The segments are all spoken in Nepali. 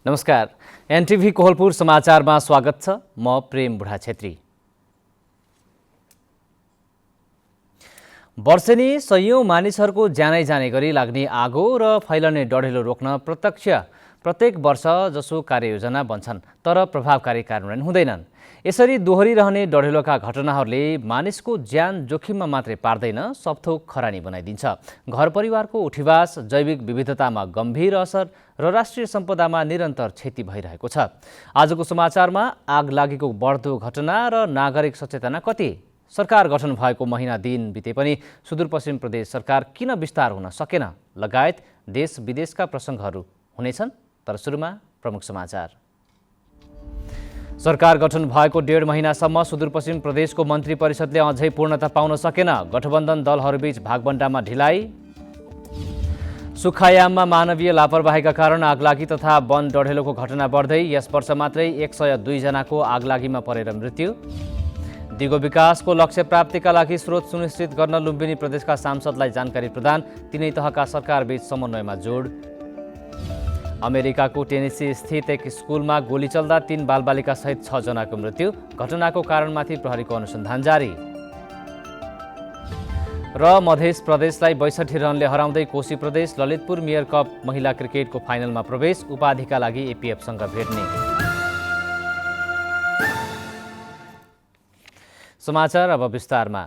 नमस्कार। एनटिभी कोहलपुर समाचारमा स्वागत छ। म प्रेम बुढा छेत्री। वर्षेनी सयौं मानिसहरूको ज्यानै जाने गरी लाग्ने आगो र फैलने डढेलो रोक्न प्रत्येक वर्ष जसो कार्ययोजना बन्छन्, तर प्रभावकारी कार्यान्वयन हुँदैनन्। यसरी दोहोरिरहने डढेलोका घटनाहरूले मानिसको ज्यान जोखिममा मात्रै पार्दैन, सबथोक खरानी बनाइदिन्छ। घर परिवारको उठिवास, जैविक विविधतामा गम्भीर असर र राष्ट्रिय सम्पदामा निरन्तर क्षति भइरहेको छ। आजको समाचारमा आग लागेको बढ्दो घटना र नागरिक सचेतना कति, सरकार गठन भएको महिना दिन बिते पनि सुदूरपश्चिम प्रदेश सरकार किन विस्तार हुन सकेन, लगायत देश विदेशका प्रसङ्गहरू हुनेछन्। तर सुरुमा प्रमुख समाचार। सरकार गठन भएको 1.5 महिनासम्म सुदूरपश्चिम प्रदेशको मन्त्री परिषदले अझै पूर्णता पाउन सकेन। गठबन्धन दलहरूबीच भागबण्डामा ढिलाइ। सुक्खायाममा मानवीय लापरवाहीका कारण आगलागी तथा वन डढेलोको घटना बढ्दै, यस वर्ष मात्रै 102 जनाको आगलागीमा परेर मृत्यु। दिगो विकासको लक्ष्य प्राप्तिका लागि स्रोत सुनिश्चित गर्न लुम्बिनी प्रदेशका सांसदलाई जानकारी प्रदान, तिनै तहका सरकारबीच समन्वयमा जोड। अमेरिकाको टेनेसी स्थित एक स्कुलमा गोली चल्दा 3 बालबालिका सहित 6 जनाको मृत्यु। घटनाको कारणमाथि प्रहरीको अनुसन्धान जारी। र मध्य प्रदेशलाई 62 रनले हराउँदै कोशी प्रदेश ललितपुर मेयर कप महिला क्रिकेटको फाइनलमा प्रवेश, उपाधिका लागि एपीएफसँग भेट्ने। समाचार अब विस्तारमा।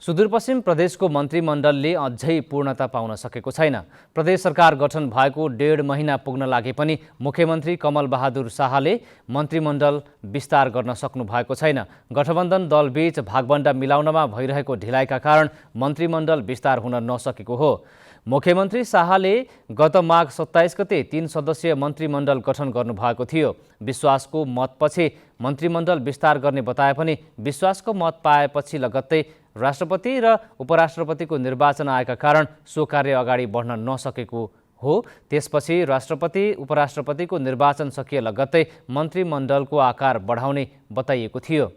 सुदूरपश्चिम प्रदेशको मन्त्रीमण्डलले अझै पूर्णता पाउन सकेको छैन। प्रदेश सरकार गठन भएको 1.5 महिना पुग्न लागे पनि मुख्यमन्त्री कमल बहादुर शाहले मन्त्रीमण्डल विस्तार गर्न सक्नु भएको छैन। गठबन्धन दलबीच भागबण्डा मिलाउनमा भइरहेको ढिलाइका कारण मन्त्रीमण्डल विस्तार हुन नसकेको हो। मुख्यमन्त्री शाहले गत माघ 27 गते 3 सदस्यीय मन्त्रीमण्डल गठन गर्नुभएको थियो। विश्वासको मतपछि मन्त्रीमण्डल विस्तार गर्ने बताए पनि विश्वासको मत पाएपछि लगत्तै राष्ट्रपति र उपराष्ट्रपतिको निर्वाचन आएका कारण सो कार्य अगाडि बढ्न नसकेको हो। त्यसपछि राष्ट्रपति उपराष्ट्रपतिको निर्वाचन सकिए लगत्तै मन्त्रीमण्डलको आकार बढाउने बताइएको थियो।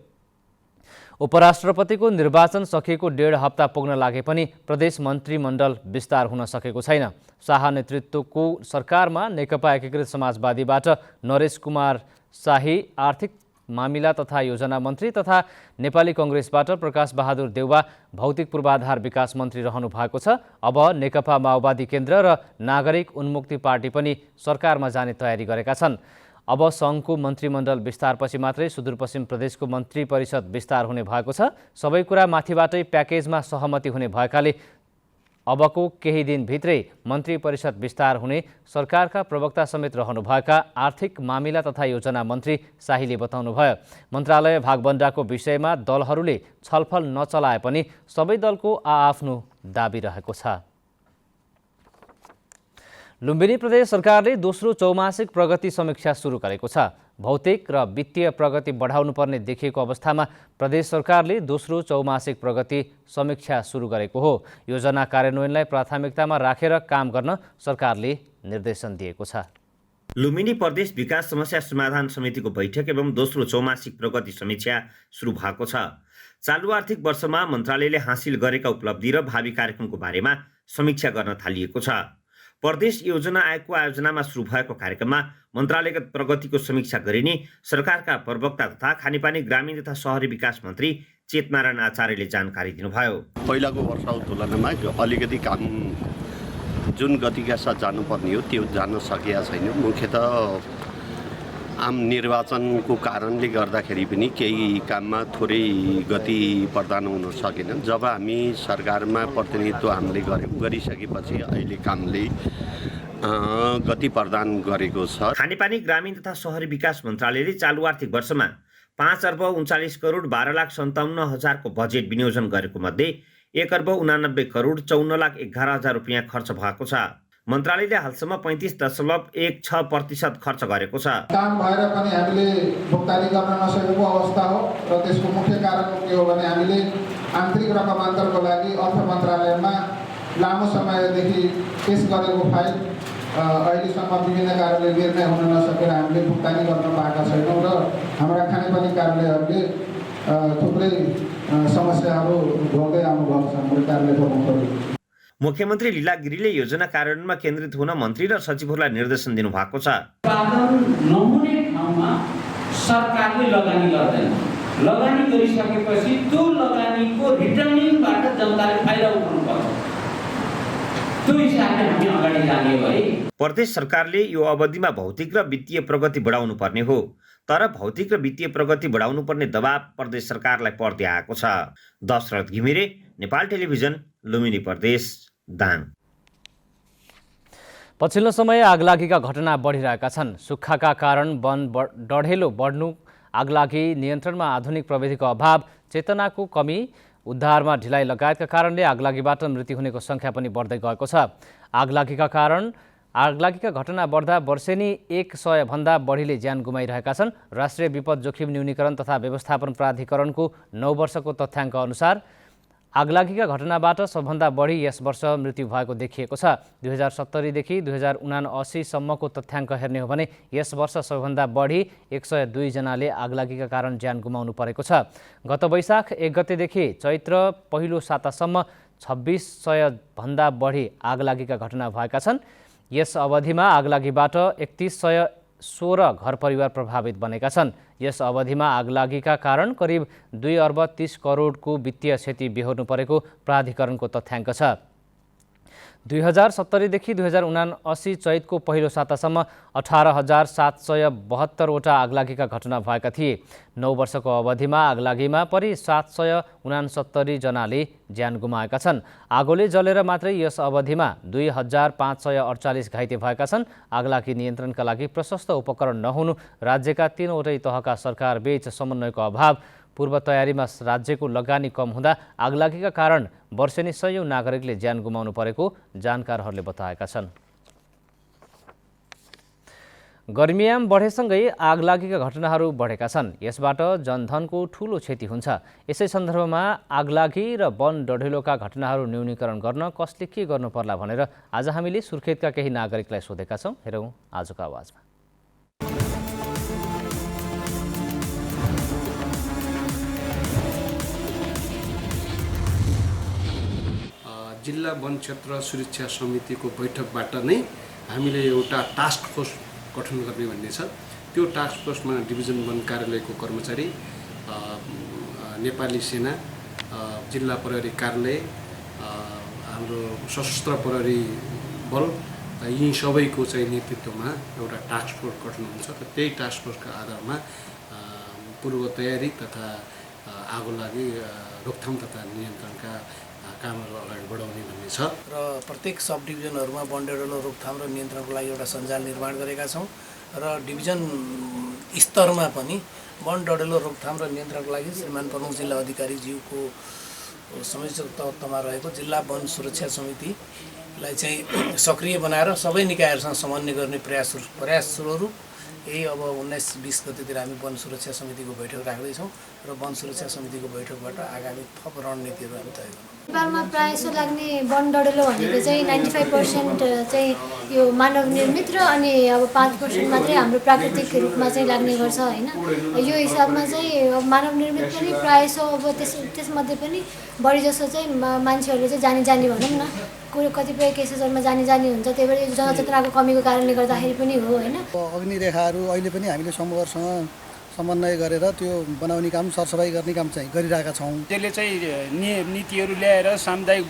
उपराष्ट्रपतिको निर्वाचन सकिएको 1.5 हप्ता पुग्न लागे पनि प्रदेश मन्त्रीमण्डल विस्तार हुन सकेको छैन। शाह नेतृत्वको सरकारमा नेकपा एकीकृत समाजवादीबाट नरेश कुमार शाही आर्थिक मामिला तथा योजना मन्त्री तथा नेपाली कङ्ग्रेसबाट प्रकाश बहादुर देउवा भौतिक पूर्वाधार विकास मन्त्री रहनु भएको छ। अब नेकपा माओवादी केन्द्र र नागरिक उन्मुक्ति पार्टी पनि सरकारमा जाने तयारी गरेका छन्। अब सङ्घको मन्त्रीमण्डल विस्तारपछि मात्रै सुदूरपश्चिम प्रदेशको मन्त्री परिषद विस्तार हुने भएको छ। सबै कुरा माथिबाटै प्याकेजमा सहमति हुने भएकाले अबको केही दिनभित्रै मन्त्री परिषद विस्तार हुने सरकारका प्रवक्ता समेत रहनुभएका आर्थिक मामिला तथा योजना मन्त्री शाहीले बताउनुभयो। मन्त्रालय भागबण्डाको विषयमा दलहरूले छलफल नचलाए पनि सबै दलको आआफ्नो दाबी रहेको छ। लुम्बिनी प्रदेश सरकारले दोस्रो चौमासिक प्रगति समीक्षा सुरु गरेको छ। भौतिक र वित्तीय प्रगति बढाउनुपर्ने देखिएको अवस्थामा प्रदेश सरकारले दोस्रो चौमासिक प्रगति समीक्षा सुरु गरेको हो। योजना कार्यान्वयनलाई प्राथमिकतामा राखेर काम गर्न सरकारले निर्देशन दिएको छ। लुम्बिनी प्रदेश विकास समस्या समाधान समितिको बैठक एवं दोस्रो चौमासिक प्रगति समीक्षा सुरु भएको छ। चालु आर्थिक वर्षमा मन्त्रालयले हासिल गरेका उपलब्धि र भावी कार्यक्रमको बारेमा समीक्षा गर्न थालिएको छ। प्रदेश योजना आयोगको आयोजनामा सुरु भएको कार्यक्रममा मन्त्रालयगत प्रगतिको समीक्षा गरिने सरकारका प्रवक्ता तथा खानेपानी ग्रामीण तथा शहरी विकास मन्त्री चेतनारायण आचार्यले जानकारी दिनुभयो। पहिलाको वर्षको तुलनामा अलिकति काम जुन गतिका साथ जानुपर्ने हो त्यो जान सकिया छैन। मुख्यतः आम निर्वाचनको कारणले गर्दाखेरि पनि केही काममा थोरै गति प्रदान हुन सकेन। जब हामी सरकारमा प्रतिनिधित्व हामीले गरिसकेपछि अहिले कामले गति प्रदान गरेको छ। खानेपानी ग्रामीण तथा शहरी विकास मन्त्रालयले चालु आर्थिक वर्षमा 5 अर्ब 39 करोड 12,57,000 को बजेट विनियोजन गरेको मध्ये 1 अर्ब 89 करोड 54,11,000 रुपियाँ खर्च भएको छ। मन्त्रालयले हालसम्म 35.16% खर्च गरेको छ। काम भएर पनि हामीले भुक्तानी गर्न नसकेको अवस्था हो र त्यसको मुख्य कारण के हो भने हामीले आन्तरिक रकमान्तरको लागि अर्थ मन्त्रालयमा लामो समयदेखि पेश गरेको फाइल अहिलेसम्म विभिन्न कारणले निर्णय हुन नसकेर हामीले भुक्तानी गर्न पाएका छैनौँ र हाम्रा खानेपानी कार्यालयहरूले थुप्रै समस्याहरू भोग्दै आउनुभएको छ हाम्रो कार्यालय प्रमुखहरू। मुख्यमन्त्री लीला गिरीले योजना कार्यान्वयनमा केन्द्रित हुन मन्त्री र सचिवहरूलाई निर्देशन दिनुभएको छ। उत्पादन नहुने ठाउँमा सरकारले लगानी गर्दैन। लगानी गरिसकेपछि त्यो लगानीको रिटर्निङबाट जनताले फाइदा उठाउनुपर्छ। त्यो हिसाबले हामी अगाडि जाने भए प्रदेश सरकारले यो अवधिमा भौतिक र वित्तीय प्रगति बढाउनु पर्ने हो, तर भौतिक र वित्तीय प्रगति बढाउनु पर्ने दबाब प्रदेश सरकारलाई पर्दै आएको छ। दशरथ घिमिरे, नेपाल टेलिभिजन, लुम्बिनी प्रदेश, दाङ। पछिल्लो समय आगलागीका घटना बढिरहेका छन्। सुक्खाका कारण वन डढेलो बढ्नु, आगलागी नियन्त्रणमा आधुनिक प्रविधिको अभाव, चेतनाको कमी, उद्धारमा ढिलाइ लगायतका कारणले आगलागीबाट मृत्यु हुनेको सङ्ख्या पनि बढ्दै गएको छ। आगलागीका घटना बढ्दा वर्षेनी 100 भन्दा बढीले ज्यान गुमाइरहेका छन्। राष्ट्रिय विपद जोखिम न्यूनीकरण तथा व्यवस्थापन प्राधिकरणको 9 वर्षको तथ्याङ्क अनुसार आगलागीका घटनाबाट सबभन्दा बढी यस वर्ष मृत्यु भएको देखिएको छ। 2070 देखि 2079 सम्मको तथ्याङ्क हेर्ने हो भने यस वर्ष सबभन्दा बढी 102 जनाले आगलागीका कारण ज्यान गुमाउनु परेको छ। गत वैशाख 1 गतेदेखि चैत्र पहिलो सातासम्म 2600 भन्दा बढी आगलागीका घटना भएका छन्। यस अवधिमा आगलागीबाट 3116 घर परिवार प्रभावित बनेका छन्। यस अवधिमा आगलागीका कारण करिब 2 अर्ब 30 करोडको वित्तीय क्षति बेहोर्नु परेको प्राधिकरणको तथ्याङ्क छ। 2070 देखि 2079 चैतको पहिलो सातासम्म 18,772 वटा आगलागीका घटना भएका थिए। 9 वर्षको अवधिमा आगलागीमा परि 769 जनाले ज्यान गुमाएका छन्। आगोले जलेर मात्रै यस अवधिमा 2548 घाइते भएका छन्। आगलागी नियन्त्रणका लागि प्रशस्त उपकरण नहुनु, राज्यका 3वटै तहका सरकारबीच समन्वयको अभाव, पूर्व तयारीमा राज्यको लगानी कम हुँदा आगलागीका कारण वर्षेनी 100 नागरिकले ज्यान गुमाउनु परेको जानकारहरूले बताएका छन्। गर्मीयाम बढेसँगै आगलागीका घटनाहरू बढेका छन्। यसबाट जनधनको ठूलो क्षति हुन्छ। यसै सन्दर्भमा आगलागी र वन डढेलोका घटनाहरू न्यूनीकरण गर्न कसले के गर्नु पर्ला भनेर आज हामीले सुर्खेतका केही नागरिकलाई सोधेका छौँ। हेरौँ आजको आवाजमा। जिल्ला वन क्षेत्र सुरक्षा समितिको बैठकबाट नै हामीले एउटा टास्क फोर्स गठन गर्ने भन्ने छ। त्यो टास्क फोर्समा डिभिजन वन कार्यालयको कर्मचारी, नेपाली सेना, जिल्ला प्रहरी कार्यालय, हाम्रो सशस्त्र प्रहरी बल, यी सबैको चाहिँ नेतृत्वमा एउटा टास्क फोर्स गठन हुन्छ। र त्यही टास्क फोर्सका आधारमा पूर्व तयारी तथा आगोलागी रोकथाम तथा नियन्त्रणका कामहरू अगाडि बढाउने भन्ने छ। र प्रत्येक सब डिभिजनहरूमा वन डढेलो रोकथाम र नियन्त्रणको लागि एउटा सञ्जाल निर्माण गरेका छौँ। र डिभिजन स्तरमा पनि वन डढेलो रोकथाम र नियन्त्रणको लागि श्रीमान प्रमुख जिल्ला अधिकारीज्यूको संयोजक तत्त्वमा रहेको जिल्ला वन सुरक्षा समितिलाई चाहिँ सक्रिय बनाएर सबै निकायहरूसँग समन्वय गर्ने प्रयासहरू यही अब 19-20 गतेतिर हामी वन सुरक्षा समितिको बैठक राख्दैछौँ र वन सुरक्षा समितिको बैठकबाट आगामी थप रणनीतिहरू हामी तय गर्छौँ। नेपालमा प्रायः लाग्ने वन डढेलो भनेको चाहिँ 95% चाहिँ यो मानव निर्मित र अनि अब 5% मात्रै हाम्रो प्राकृतिक रूपमा चाहिँ लाग्ने गर्छ हैन। यो हिसाबमा चाहिँ मानव निर्मित पनि प्रायः अब त्यसमध्ये पनि बढी जसो चाहिँ मान्छेहरूले चाहिँ जानी भनौँ न कतिपय केसेसहरूमा जानी हुन्छ। त्यही भएर यो जनचेतनाको कमीको कारणले गर्दाखेरि पनि हो हैन। अग्निरेखाहरू अहिले पनि हामीले समूहसँग समन्वय गरेर त्यो बनाउने काम, सरसफाइ गर्ने काम चाहिँ गरिरहेका छौँ। त्यसले चाहिँ नीतिहरू ल्याएर सामुदायिक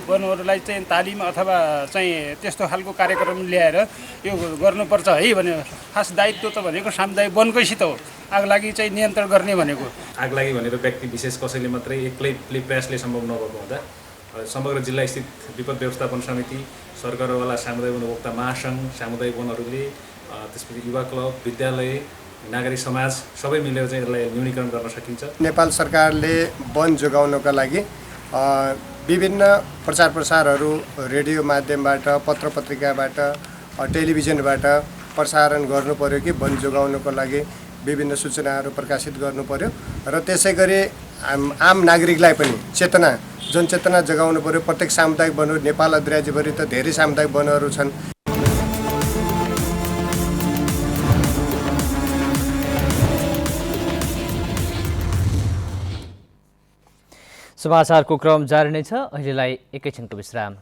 वनहरूलाई चाहिँ तालिम अथवा चाहिँ त्यस्तो खालको कार्यक्रम ल्याएर यो गर्नुपर्छ है भने खास दायित्व त भनेको सामुदायिक वनकैसित हो। आगलागी चाहिँ नियन्त्रण गर्ने भनेको आगलागी भनेर व्यक्ति विशेष कसैले मात्रै एक्लै प्रयासले सम्भव नभएको हुँदा समग्र जिल्ला स्थित विपद व्यवस्थापन समिति, सरकारवाला सामुदायिक वन उपभोक्ता महासङ्घ, सामुदायिक वनहरूले, त्यसपछि युवा क्लब, विद्यालय, नागरिक समाज सबै मिलेर चाहिँ यसलाई न्यूनीकरण गर्न सकिन्छ। नेपाल सरकारले वन जोगाउनका लागि विभिन्न प्रचार प्रसारहरू रेडियो माध्यमबाट, पत्र पत्रिकाबाट, टेलिभिजनबाट प्रसारण गर्नु पर्यो कि वन जोगाउनको लागि विभिन्न सूचनाहरू प्रकाशित गर्नु पर्यो। र त्यसै गरी आम नागरिकलाई पनि जनचेतना जगाउनु पर्यो। प्रत्येक सामुदायिक वनहरू नेपाल अधिराज्यभरि त धेरै सामुदायिक वनहरू छन्। समाचारको क्रम जारी नै छ। अहिलेलाई एकैछिनको विश्राम।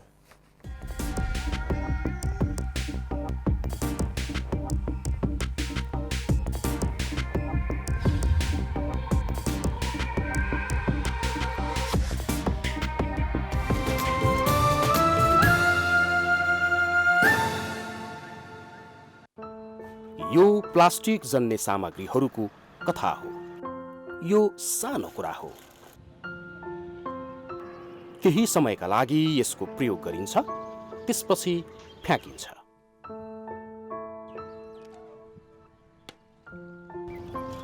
यो प्लास्टिक जन्य सामग्रीहरूको कथा हो। यो सानो कुरा हो। केही समयका लागि यसको प्रयोग गरिन्छ, त्यसपछि फ्याँकिन्छ।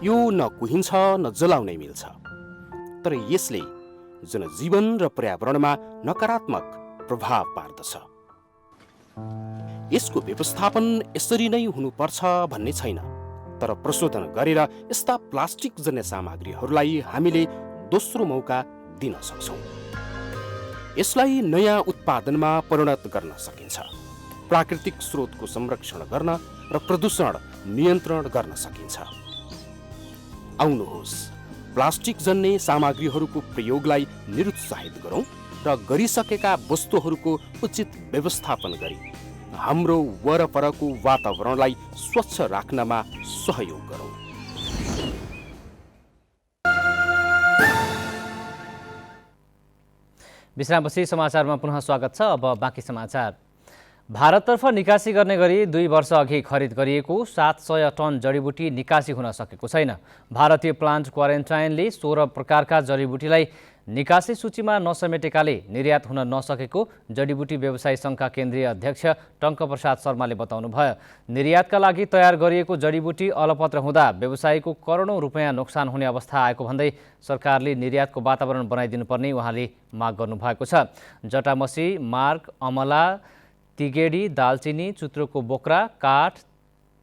यो न कुहिन्छ न जलाउनै मिल्छ, तर यसले जनजीवन र पर्यावरणमा नकारात्मक प्रभाव पार्दछ। यसको व्यवस्थापन यसरी नै हुनुपर्छ भन्ने छैन, तर प्रशोधन गरेर यस्ता प्लास्टिक जन्य सामग्रीहरूलाई हामीले दोस्रो मौका दिन सक्छौँ। यसलाई नयाँ उत्पादनमा परिणत गर्न सकिन्छ, प्राकृतिक स्रोतको संरक्षण गर्न र प्रदूषण नियन्त्रण गर्न सकिन्छ। आउनुहोस्, प्लास्टिक जन्य सामग्रीहरूको प्रयोगलाई निरुत्साहित गरौँ र गरिसकेका वस्तुहरूको उचित व्यवस्थापन गरी हाम्रो वरपरको वातावरणलाई स्वच्छ राख्नमा सहयोग गरौँ। विश्रामपछि समाचारमा पुनः स्वागत छ। अब बाँकी समाचार। भारततर्फ निकासी गर्ने गरी 2 वर्ष अघि खरिद गरिएको 700 टन जडीबुटी निकासी हुन सकेको छैन। भारतीय प्लान्ट क्वारेन्टाइनले 16 प्रकारका जडीबुटीलाई निकासी सूचीमा नसमेटेकाले निर्यात हुन नसकेको जडीबुटी व्यवसायी सङ्घका केन्द्रीय अध्यक्ष टङ्कप्रसाद शर्माले बताउनुभयो। निर्यातका लागि तयार गरिएको जडीबुटी अलपत्र हुँदा व्यवसायीको करोडौँ रुपियाँ नोक्सान हुने अवस्था आएको भन्दै सरकारले निर्यातको वातावरण बनाइदिनुपर्ने उहाँले माग गर्नुभएको छ। जटामसी, मार्ग, अमला, तिगेडी, दालचिनी, चुत्रोको बोक्रा, काठ,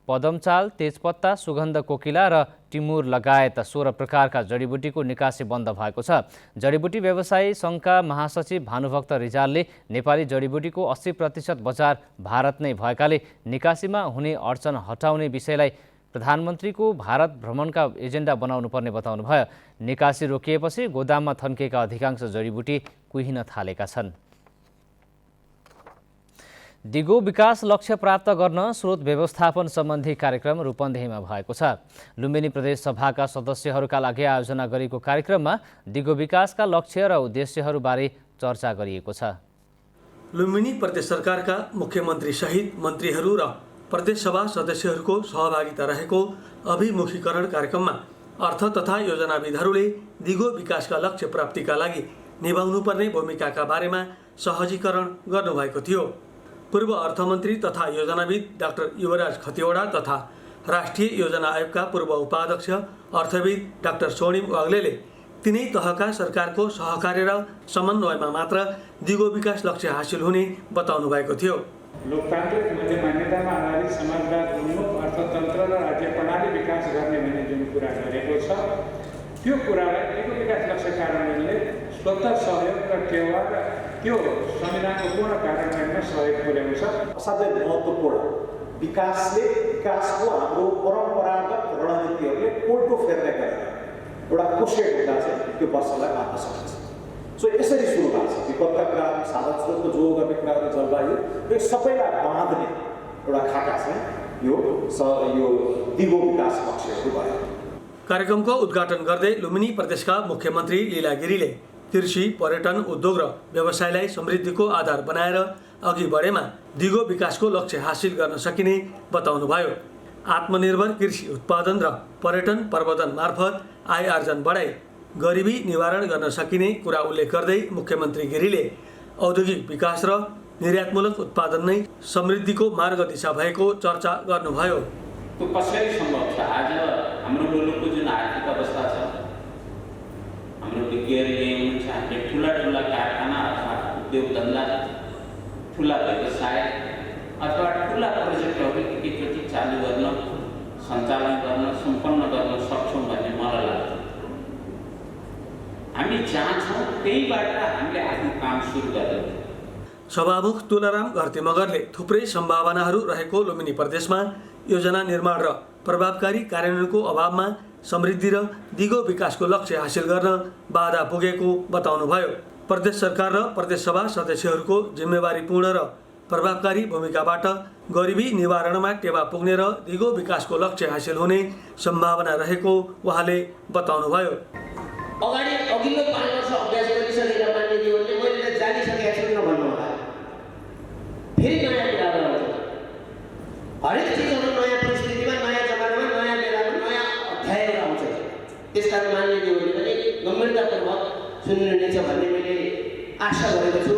पदमचाल, तेजपत्ता, सुगन्ध कोकिला र टिमुर लगायत 16 प्रकारका जडीबुटीको निकासी बन्द भएको छ। जडीबुटी व्यवसायी सङ्घका महासचिव भानुभक्त रिजालले नेपाली जडीबुटीको 80% बजार भारत नै भएकाले निकासीमा हुने अडचन हटाउने विषयलाई प्रधानमन्त्रीको भारत भ्रमणका एजेन्डा बनाउनुपर्ने बताउनुभयो। निकासी रोकिएपछि गोदाममा थन्किएका अधिकांश जडीबुटी कुहिन थालेका छन्। दिगो विकास लक्ष्य प्राप्त गर्न स्रोत व्यवस्थापन सम्बन्धी कार्यक्रम रूपन्देहीमा भएको छ। लुम्बिनी प्रदेश सभाका सदस्यहरूका लागि आयोजना गरेको कार्यक्रममा दिगो विकासका लक्ष्य र उद्देश्यहरूबारे चर्चा गरिएको छ। लुम्बिनी प्रदेश सरकारका मुख्यमन्त्री सहित मन्त्रीहरू र प्रदेशसभा सदस्यहरूको सहभागिता रहेको अभिमुखीकरण कार्यक्रममा अर्थ तथा योजनाविदहरूले दिगो विकासका लक्ष्य प्राप्तिका लागि निभाउनुपर्ने भूमिकाका बारेमा सहजीकरण गर्नुभएको थियो। पूर्व अर्थमन्त्री तथा योजनाविद डाक्टर युवराज खतिवडा तथा राष्ट्रिय योजना आयोगका पूर्व उपाध्यक्ष अर्थविद डाक्टर स्वर्णिम वाग्लेले तिनै तहका सरकारको सहकार्य र समन्वयमा मात्र दिगो विकास लक्ष्य हासिल हुने बताउनु भएको थियो। लोकतान्त्रिक मूल्य मान्यतामा आधारित समाजवाद उन्मुख अर्थतन्त्र र राज्य प्रणाली विकास गर्ने भन्ने जुन कुरा गरेको छ, त्यो कुरालाई दिगो विकास लक्ष्य कार्यान्वयनले स्वतः सहयोग र टेवा र त्यो संविधानको पूर्ण कार्यान्वयनमा सहयोग पुर्याउँछ। असाध्यै महत्त्वपूर्ण विकासको हाम्रो परम्परागत रणनीतिहरूले उल्टो फेर्ने गरेर एउटा कोसेट हुँदा चाहिँ त्यो वर्षलाई मान्न सकिन्छ। सो यसरी सुरु भएको छ। विपदका कुराहरू, साधन स्रोतको जो गर्ने कुराहरू, जलवायु, यो सबैलाई बाँध्ने एउटा खाका चाहिँ यो दिगो विकास लक्ष्यहरू भयो। कार्यक्रमको उद्घाटन गर्दै लुम्बिनी प्रदेशका मुख्यमन्त्री लीला गिरीले कृषि, पर्यटन, उद्योग र व्यवसायलाई समृद्धिको आधार बनाएर अघि बढेमा दिगो विकासको लक्ष्य हासिल गर्न सकिने बताउनुभयो। आत्मनिर्भर कृषि उत्पादन र पर्यटन प्रवर्धन मार्फत आय आर्जन बढाई गरिबी निवारण गर्न सकिने कुरा उल्लेख गर्दै मुख्यमन्त्री गिरीले औद्योगिक विकास र निर्यातमूलक उत्पादन नै समृद्धिको मार्ग दिशा भएको चर्चा गर्नुभयो। त्यो कसरी सम्भव छ? आज हाम्रो मुलुकको जुन आर्थिक अवस्था छ, हाम्रो विज्ञहरूले हुनुहुन्छ, हामीले ठुला कारखाना अथवा उद्योग धन्दा, ठुला व्यवसाय अथवा ठुला प्रोजेक्टहरू एकैचोटि चालु गर्न, सञ्चालन गर्न, सम्पन्न गर्न सक्छौँ भन्ने मलाई लाग्छ। हामी जहाँ छौँ त्यहीबाट हामीले आफ्नो काम सुरु गर्छौँ। सभामुख तुलाराम घरती मगरले थुप्रै सम्भावनाहरू रहेको लुम्बिनी प्रदेशमा योजना निर्माण र प्रभावकारी कार्यान्वयनको अभावमा समृद्धि र दिगो विकासको लक्ष्य हासिल गर्न बाधा पुगेको बताउनुभयो। प्रदेश सरकार र प्रदेशसभा सदस्यहरूको जिम्मेवारीपूर्ण र प्रभावकारी भूमिकाबाट गरिबी निवारणमा टेवा पुग्ने र दिगो विकासको लक्ष्य हासिल हुने सम्भावना रहेको उहाँले बताउनुभयो। अगाडि अघिल्लो 5 वर्ष अभ्यास गरिसकेर मान्यज्यूहरूले मैले त जानिसकेका छु भन्नु होला। फेरि नयाँ कुराहरू आउँछ। हरेक चिजहरू नयाँ परिस्थितिमा, नयाँ जमानामा, नयाँ बेलामा नयाँ अध्यायहरू आउँछ। त्यसकारण मान्यज्यूहरूले पनि गम्भीरतापूर्वक सुन्नुहुनेछ भन्ने मैले आशा गरेको छु।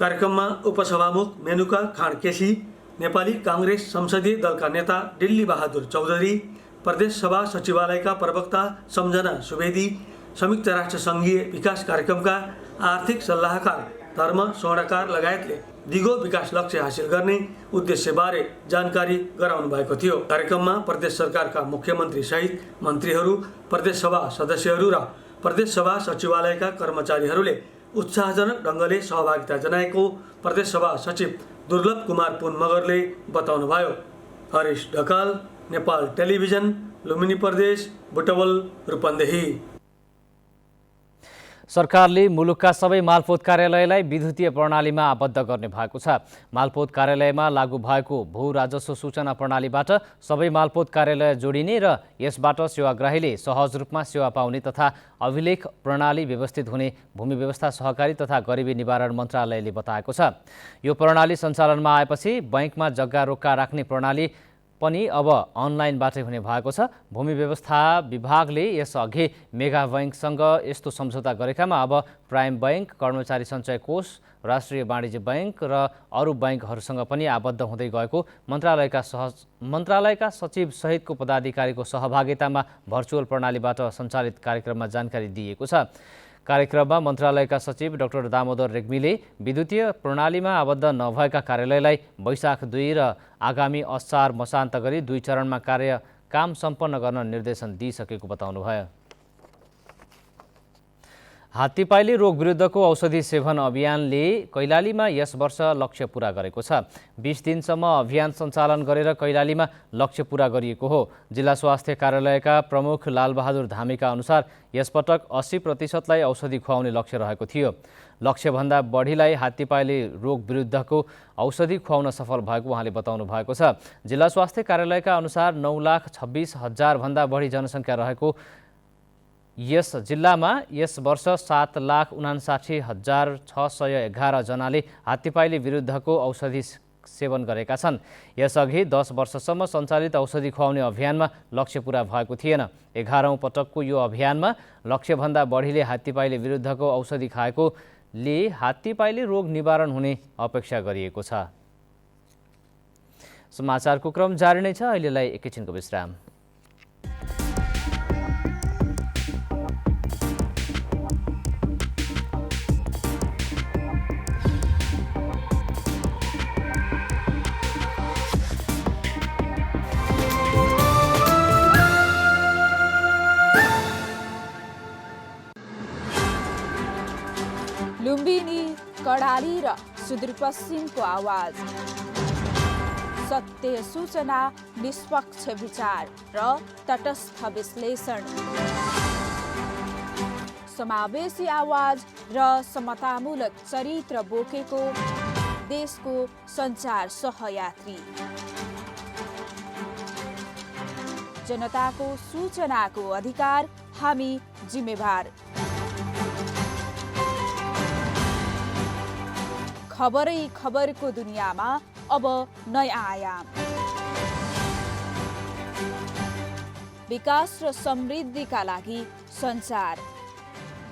कार्यक्रममा उपसभामुख मेनुका खाँड केसी, नेपाली काङ्ग्रेस संसदीय दलका नेता दिल्ली बहादुर चौधरी, प्रदेश सभा सचिवालयका प्रवक्ता सम्झना सुवेदी, संयुक्त राष्ट्र सङ्घीय विकास कार्यक्रमका आर्थिक सल्लाहकार धर्म स्वर्णकार लगायतले दिगो विकास लक्ष्य हासिल गर्ने उद्देश्यबारे जानकारी गराउनु भएको थियो। कार्यक्रममा प्रदेश सरकारका मुख्यमन्त्री सहित मन्त्रीहरू, प्रदेश सभा सदस्यहरू र प्रदेश सभा सचिवालयका कर्मचारीहरूले उत्साहजनक ढङ्गले सहभागिता जनाएको प्रदेश सभा सचिव दुर्लभ कुमार पुन मगरले बताउनुभयो। हरिश ढकाल, नेपाल टेलिभिजन, लुम्बिनी प्रदेश, बुटवल, रूपन्देही। सरकारले मुलुकका सबै मालपोत कार्यालयलाई विद्युतीय प्रणालीमा आबद्ध गर्ने भएको छ। मालपोत कार्यालयमा लागू भएको भू राजस्व सूचना प्रणालीबाट सबै मालपोत कार्यालय जोडिने र यसबाट सेवाग्राहीले सहज रूपमा सेवा पाउने तथा अभिलेख प्रणाली व्यवस्थित हुने भूमि व्यवस्था, सहकारी तथा गरिबी निवारण मन्त्रालयले बताएको छ। यो प्रणाली सञ्चालनमा आएपछि बैंकमा जग्गा रोक्का राख्ने प्रणाली पनि अब अनलाइनबाटै हुने भएको छ। भूमि व्यवस्था विभागले यसअघि मेगा बैंकसँग यस्तो सम्झौता गरेकामा अब प्राइम बैंक, कर्मचारी सञ्चय कोष, राष्ट्रिय वाणिज्य बैंक र अरू बैंकहरूसँग पनि आबद्ध हुँदै गएको मन्त्रालयका सचिव सहितको पदाधिकारीको सहभागितामा भर्चुअल प्रणालीबाट सञ्चालित कार्यक्रममा जानकारी दिएको छ। कार्यक्रममा मन्त्रालयका सचिव डाक्टर दामोदर रेग्मीले विद्युतीय प्रणालीमा आबद्ध नभएका कार्यालयलाई वैशाख 2 र आगामी असार मसान्त गरी 2 चरणमा काम सम्पन्न गर्न निर्देशन दिइसकेको बताउनुभयो। हात्तीपाइले रोग विरुद्धको औषधि सेवन अभियानले कैलालीमा यस वर्ष लक्ष्य पूरा गरेको छ। 20 दिनसम्म अभियान सञ्चालन गरेर कैलालीमा लक्ष्य पूरा गरिएको हो। जिल्ला स्वास्थ्य कार्यालयका प्रमुख लालबहादुर धामीका अनुसार यसपटक 80% औषधि खुवाउने लक्ष्य रहेको थियो। लक्ष्यभन्दा बढीलाई हात्तीपाइले रोग विरुद्धको औषधि खुवाउन सफल भएको उहाँले बताउनु भएको छ। जिल्ला स्वास्थ्य कार्यालयका अनुसार 9,26,000 भन्दा बढी जनसङ्ख्या रहेको यस जिल्लामा यस वर्ष 7,59,611 जनाले हात्तीपाइले विरुद्धको औषधि सेवन गरेका छन्। यसअघि 10 वर्षसम्म सञ्चालित औषधि खुवाउने अभियानमा लक्ष्य पूरा भएको थिएन। 11औं पटकको यो अभियानमा लक्ष्यभन्दा बढीले हात्तीपाइले विरुद्धको औषधि खाएकोले हात्तीपाइले रोग निवारण हुने अपेक्षा गरिएको छ। समाचारको क्रम जारी नै छ। अहिलेलाई एकैछिनको विश्राम। लुम्बिनी, कडाली र सुदूरपश्चिमको आवाज, सत्य सूचना, निष्पक्ष विचार र तटस्थ विश्लेषण, समावेशी आवाज र समतामूलक चरित्र बोकेको देशको सञ्चार सहयात्री, जनताको सूचनाको अधिकार, हामी जिम्मेवार। खबरै खबरको दुनियाँमा अब नयाँ आयाम। विकास र समृद्धिका लागि सञ्चार।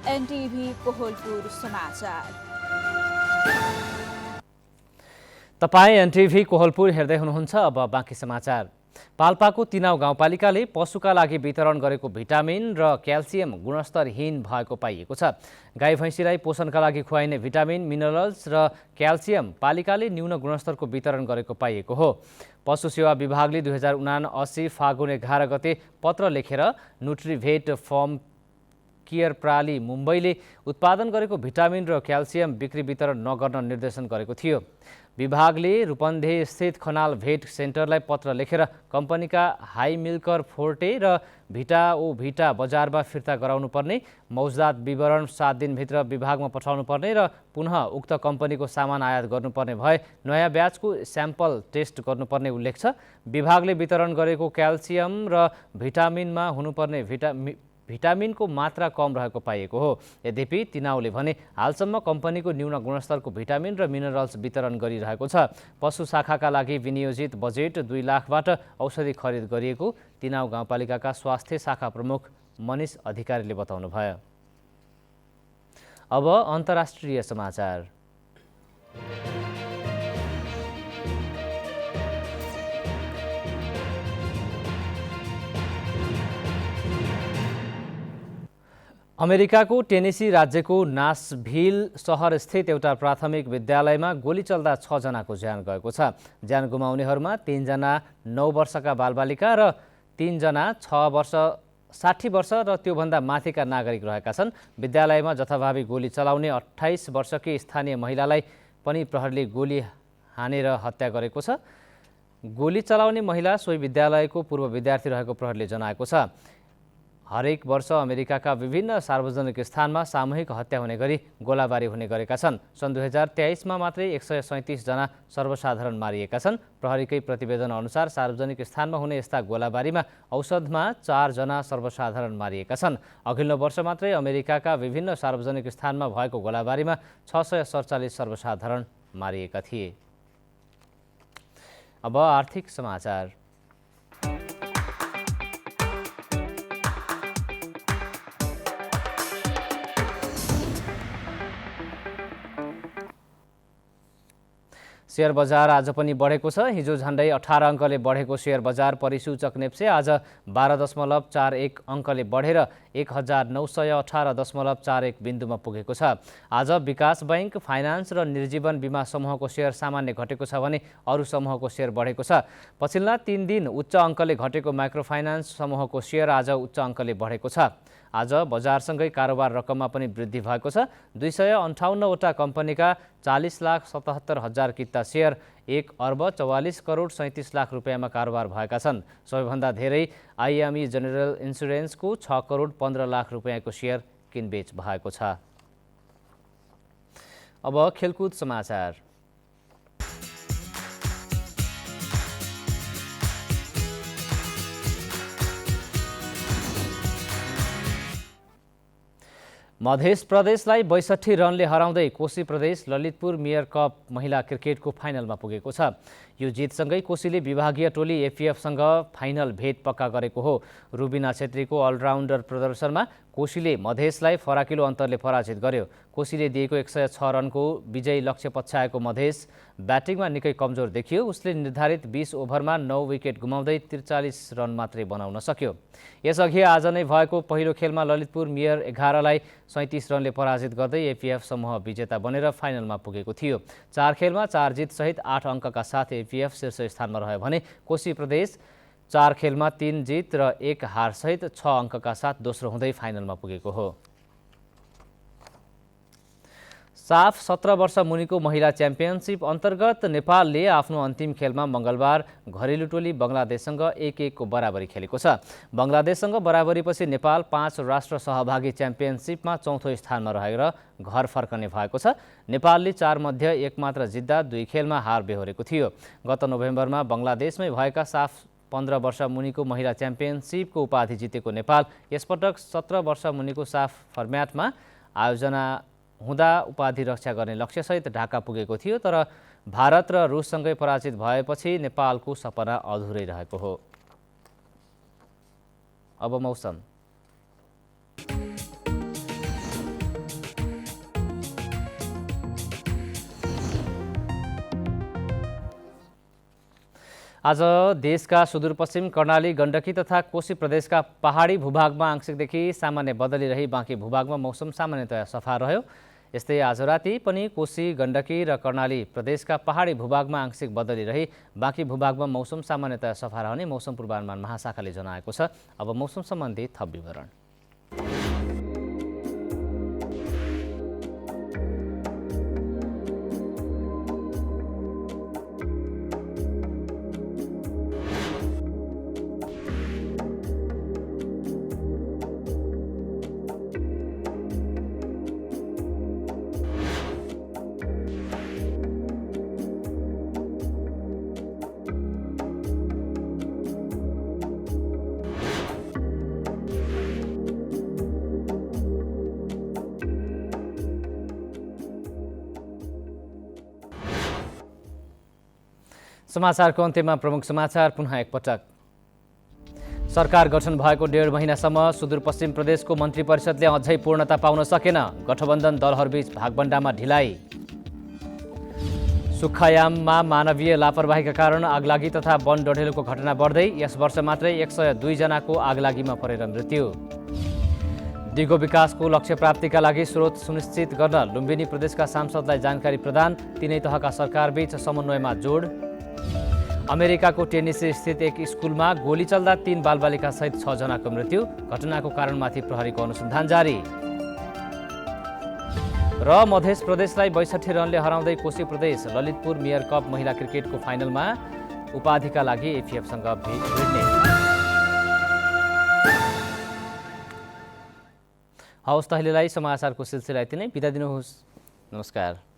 एनटिभी कोहलपुर समाचार। तपाईँ एनटिभी कोहलपुर हेर्दै हुनुहुन्छ। अब बाँकी समाचार। पाल्पाको तिनाउ गाउँपालिकाले पशुका लागि वितरण गरेको भिटामिन र क्याल्सियम गुणस्तरहीन भएको पाइएको छ। गाई भैँसीलाई पोषणका लागि खुवाइने भिटामिन, मिनरल्स र क्याल्सियम पालिकाले न्यून गुणस्तरको वितरण गरेको पाइएको हो। पशु सेवा विभागले 2079 फागुन 11 गते पत्र लेखेर न्युट्रिभेट फर्म केयर प्राली मुम्बईले उत्पादन गरेको भिटामिन र क्याल्सियम बिक्री वितरण नगर्न निर्देशन गरेको थियो। विभागले रूपन्देही स्थित खनाल भेट सेन्टरलाई पत्र लेखेर कम्पनीका हाई मिल्कर फोर्टे र भिटा बजारमा फिर्ता गराउनुपर्ने, मौजदात विवरण 7 दिनभित्र विभागमा पठाउनुपर्ने र पुनः उक्त कम्पनीको सामान आयात गर्नुपर्ने भए नयाँ ब्याचको स्याम्पल टेस्ट गर्नुपर्ने उल्लेख छ। विभागले वितरण गरेको क्याल्सियम र भिटामिनमा हुनुपर्ने भिटामिनको मात्रा कम रहेको पाइएको हो। यद्यपि तिनाउले भने हालसम्म कम्पनीको न्यून गुणस्तरको भिटामिन र मिनरल्स वितरण गरिरहेको छ। पशु शाखाका लागि विनियोजित बजेट 2 लाखबाट औषधि खरिद गरिएको तिनाउ गाउँपालिकाका स्वास्थ्य शाखा प्रमुख मनिष अधिकारीले बताउनुभयो। अब अन्तर्राष्ट्रिय समाचार। अमेरिकाको टेनेसी राज्यको नासभिल सहरस्थित एउटा प्राथमिक विद्यालयमा गोली चल्दा 6 जनाको ज्यान गएको छ। ज्यान गुमाउनेहरूमा 3 जना 9 वर्षका बालबालिका र 3 जना 60 वर्ष र त्योभन्दा माथिका नागरिक रहेका छन्। विद्यालयमा जथाभावी गोली चलाउने 28 वर्षकी स्थानीय महिलालाई पनि प्रहरीले गोली हानेर हत्या गरेको छ। गोली चलाउने महिला सोही विद्यालयको पूर्व विद्यार्थी रहेको प्रहरीले जनाएको छ। हरेक वर्ष अमेरिकाका विभिन्न सार्वजनिक स्थानमा सामूहिक हत्या हुने गरी गोलाबारी हुने गरेका छन्। सन् 2023 मा मात्रै 137 जना सर्वसाधारण मारिएका छन्। प्रहरीकै प्रतिवेदन अनुसार सार्वजनिक स्थानमा हुने यस्ता गोलाबारीमा औसतमा 4 जना सर्वसाधारण मारिएका छन्। अघिल्लो वर्ष मात्रै अमेरिकाका विभिन्न सार्वजनिक स्थानमा भएको गोलाबारीमा 647 सर्वसाधारण मारिएका थिए। अब आर्थिक समाचार। शेयर बजार आज पनि बढेको छ। हिजो झन्डै 18 अङ्कले बढेको शेयर बजार परिसूचक नेप्से आज 12.41 अङ्कले बढेर 1918.41 बिन्दुमा पुगेको छ। आज विकास बैंक, फाइनान्स र निर्जीवन बीमा समूहको शेयर सामान्य घटेको छ भने अरू समूहको शेयर बढेको छ। पछिल्ला 3 दिन उच्च अङ्कले घटेको माइक्रो फाइनान्स समूहको शेयर आज उच्च अङ्कले बढेको छ। आज बजारसँगै कारोबार रकममा पनि वृद्धि भएको छ। 258वटा कम्पनीका 40,77,000 किता शेयर 1 अर्ब 44 करोड 37 लाख रुपियाँमा कारोबार भएका छन्। सबैभन्दा धेरै आइएमई जेनरल इन्सुरेन्सको 6 करोड 15 लाख रुपियाँको शेयर किनबेच भएको छ। अब खेलकुद समाचार। मध्य प्रदेशलाई 62 रनले हराउँदै कोशी प्रदेश ललितपुर मेयर कप महिला क्रिकेटको फाइनलमा पुगेको छ। यो जितसँगै कोशीले विभागीय टोली एफिएफसँग फाइनल भेट पक्का गरेको हो। रुबिना छेत्रीको अलराउन्डर प्रदर्शनमा कोशीले मधेसलाई फराकिलो अन्तरले पराजित गर्यो। कोशीले दिएको 106 रनको विजयी लक्ष्य पछ्याएको मधेस ब्याटिङमा निकै कमजोर देखियो। उसले निर्धारित 20 ओभरमा 9 विकेट गुमाउँदै 43 रन मात्रै बनाउन सक्यो। यसअघि आज नै भएको पहिलो खेलमा ललितपुर मेयर 11लाई 37 रनले पराजित गर्दै एफिएफ समूह विजेता बनेर फाइनलमा पुगेको थियो। 4 खेलमा 4 जित सहित 8 अङ्कका साथ एफिएफ शीर्ष स्थानमा रह्यो भने कोशी प्रदेश 4 खेलमा 3 जित र 1 हार सहित 6 अङ्कका साथ दोस्रो हुँदै फाइनलमा पुगेको हो। साफ 17 वर्ष मुनिको महिला च्याम्पियनसिप अन्तर्गत नेपालले आफ्नो अन्तिम खेलमा मङ्गलबार घरेलु टोली बङ्गलादेशसँग 1-1 को बराबरी खेलेको छ। बङ्गलादेशसँग बराबरीपछि नेपाल 5 राष्ट्र सहभागी च्याम्पियनसिपमा चौथो स्थानमा रहेर घर फर्कने भएको छ। नेपालले 4 मध्ये 1 मात्र जित्दा 2 खेलमा हार बेहोरेको थियो। गत नोभेम्बरमा बङ्गलादेशमै भएका साफ 15 वर्ष मुनिको महिला च्याम्पियनसिपको उपाधि जितेको नेपाल यसपटक 17 वर्ष मुनिको साफ फर्म्याटमा आयोजना हुँदा उपाधि रक्षा गर्ने लक्ष्यसहित ढाका पुगेको थियो। तर भारत र रुससँगै पराजित भएपछि नेपालको सपना अधुरै रहेको हो। अब मौसम। आज देशका सुदूरपश्चिम कर्णाली, गण्डकी तथा कोशी प्रदेशका पहाडी भूभागमा आंशिकदेखि सामान्य बदली रही बाँकी भूभागमा मौसम सामान्यतया सफा रह्यो। यस्तै आज राति पनि कोशी, गण्डकी र कर्णाली प्रदेशका पहाडी भूभागमा आंशिक बदली रही बाँकी भूभागमा मौसम सामान्यतया सफा रहने मौसम पूर्वानुमान महाशाखाले जनाएको छ। अब मौसम सम्बन्धी थप विवरण। समाचारको अन्त्यमा प्रमुख समाचार पुनः एकपटक। सरकार गठन भएको 1.5 महिनासम्म सुदूरपश्चिम प्रदेशको मन्त्री परिषदले अझै पूर्णता पाउन सकेन। गठबन्धन दलहरूबीच भागबण्डामा ढिलाइ। सुक्खायाममा मानवीय लापरवाहीका कारण आगलागी तथा वन डढेलोको घटना बढ्दै। यस वर्ष मात्रै 102 जनाको आगलागीमा परेर मृत्यु। दिगो विकासको लक्ष्य प्राप्तिका लागि स्रोत सुनिश्चित गर्न लुम्बिनी प्रदेशका सांसदलाई जानकारी प्रदान। तीनै तहका सरकारबीच समन्वयमा जोड। अमेरिकाको टेनेसी स्थित एक स्कुलमा गोली चल्दा 3 बालबालिका सहित 6 जनाको मृत्यु। घटनाको कारणमाथि प्रहरीको अनुसन्धान जारी। र मध्य प्रदेशलाई 62 रनले हराउँदै कोशी प्रदेश ललितपुर मेयर कप महिला क्रिकेटको फाइनलमा उपाधिका लागि एफिएफसँग भिड्ने। हवस् त अहिलेलाई समाचारको सिलसिला यति नै। बिदा दिनुहोस्। नमस्कार।